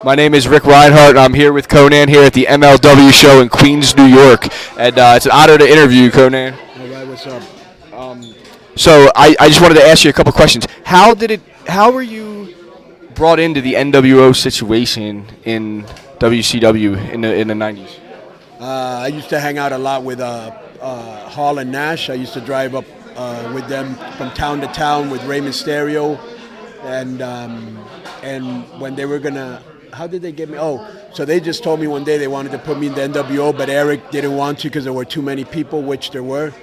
My name is Rick Reinhardt, and I'm here with Konnan here at the MLW show in Queens, New York. And it's an honor to interview you, Konnan. All right, what's up? So I just wanted to ask you a couple questions. How were you brought into the NWO situation in WCW in the 90s? I used to hang out a lot with Hall and Nash. I used to drive up with them from town to town with Rey Mysterio, and when they were gonna, how did they get me? Oh, so they just told me one day they wanted to put me in the NWO, but Eric didn't want to because there were too many people, which there were.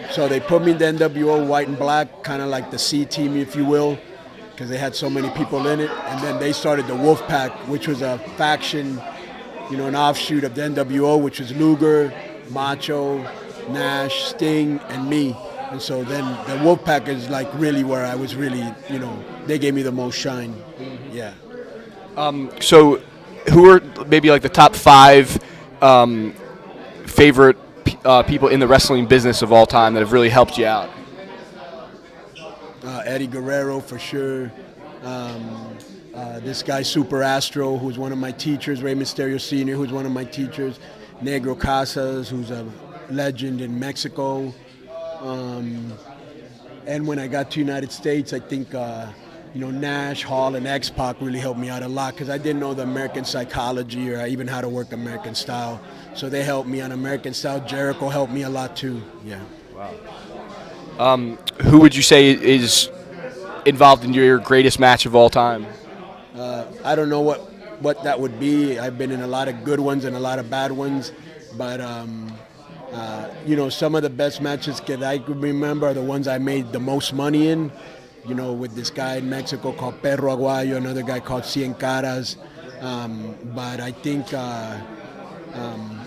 So they put me in the NWO, white and black, kind of like the C team, if you will, because they had so many people in it. And then they started the Wolfpack, which was a faction, an offshoot of the NWO, which was Luger, Macho, Nash, Sting, and me. And so then the Wolfpack is like really where I was really, they gave me the most shine. Mm-hmm. Yeah. So who are maybe like the top 5 favorite people in the wrestling business of all time that have really helped you out? Eddie Guerrero for sure. This guy Super Astro, who's one of my teachers. Rey Mysterio Sr., who's one of my teachers. Negro Casas, who's a legend in Mexico. And when I got to United States, I think Nash, Hall, and X-Pac really helped me out a lot because I didn't know the American psychology or even how to work American style. So they helped me on American style. Jericho helped me a lot too. Yeah. Wow. Who would you say is involved in your greatest match of all time? I don't know what that would be. I've been in a lot of good ones and a lot of bad ones, but some of the best matches that I could remember are the ones I made the most money in. With this guy in Mexico called Perro Aguayo, another guy called Cien Caras. But I think I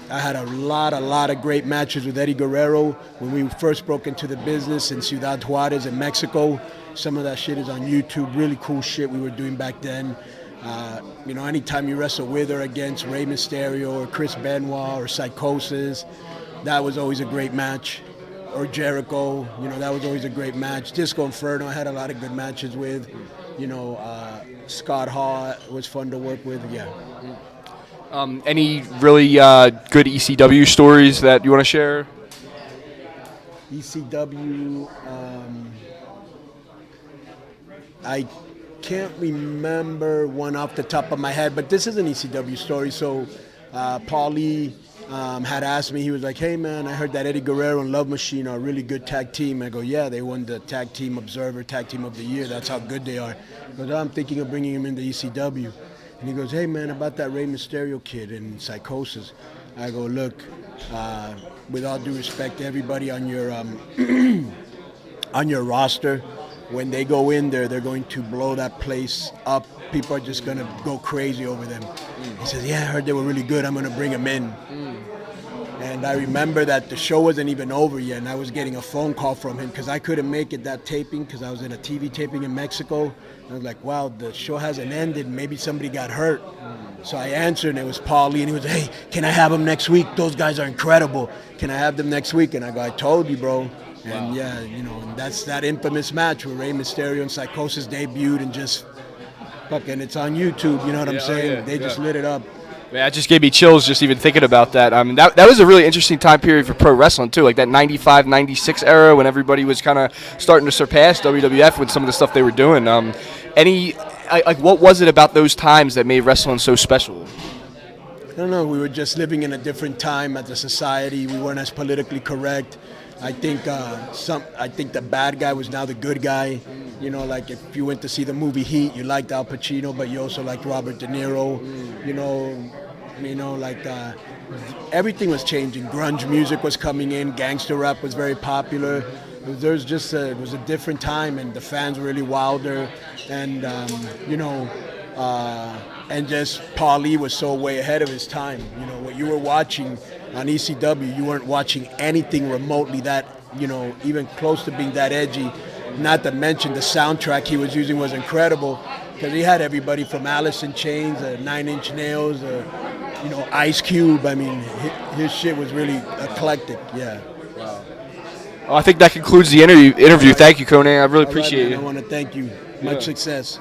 had a lot of great matches with Eddie Guerrero when we first broke into the business in Ciudad Juarez in Mexico. Some of that shit is on YouTube, really cool shit we were doing back then. Anytime you wrestle with or against Rey Mysterio or Chris Benoit or Psychosis, that was always a great match. Or Jericho, that was always a great match. Disco Inferno, I had a lot of good matches with. Scott Hall was fun to work with, yeah. Any really good ECW stories that you want to share? ECW, I can't remember one off the top of my head, but this is an ECW story. So Paulie had asked me, he was like, hey man, I heard that Eddie Guerrero and Love Machine are a really good tag team. I go, yeah, they won the Tag Team Observer, Tag Team of the Year. That's how good they are. He goes, I'm thinking of bringing him into ECW. And he goes, hey man, about that Rey Mysterio kid in Psychosis. I go, look, with all due respect to everybody on your on your roster, when they go in there, they're going to blow that place up. People are just going to go crazy over them. He says, yeah, I heard they were really good. I'm going to bring them in. And I remember that the show wasn't even over yet, and I was getting a phone call from him because I couldn't make it that taping because I was in a TV taping in Mexico. And I was like, wow, the show hasn't ended. Maybe somebody got hurt. So I answered, and it was Paulie, and he was, hey, can I have them next week? Those guys are incredible. Can I have them next week? And I go, I told you, bro. And wow. Yeah, and that's that infamous match where Rey Mysterio and Psychosis debuted and just fucking, it's on YouTube, you know what I'm saying? Yeah, they just lit it up. Yeah, it just gave me chills just even thinking about that. I mean, that was a really interesting time period for pro wrestling, too, like that 95, 96 era when everybody was kind of starting to surpass WWF with some of the stuff they were doing. What was it about those times that made wrestling so special? I don't know. We were just living in a different time as a society. We weren't as politically correct. I think the bad guy was now the good guy. Like if you went to see the movie Heat, you liked Al Pacino, but you also liked Robert De Niro. Everything was changing. Grunge music was coming in. Gangster rap was very popular. It was a different time, and the fans were really wilder, and and just Paulie was so way ahead of his time. What you were watching on ECW, you weren't watching anything remotely that, even close to being that edgy. Not to mention the soundtrack he was using was incredible because he had everybody from Alice in Chains, 9 Inch Nails, Ice Cube. I mean, his shit was really eclectic, yeah. Wow. Well, I think that concludes the interview. Thank you, Konnan. I really appreciate it. I want to thank you. Much success.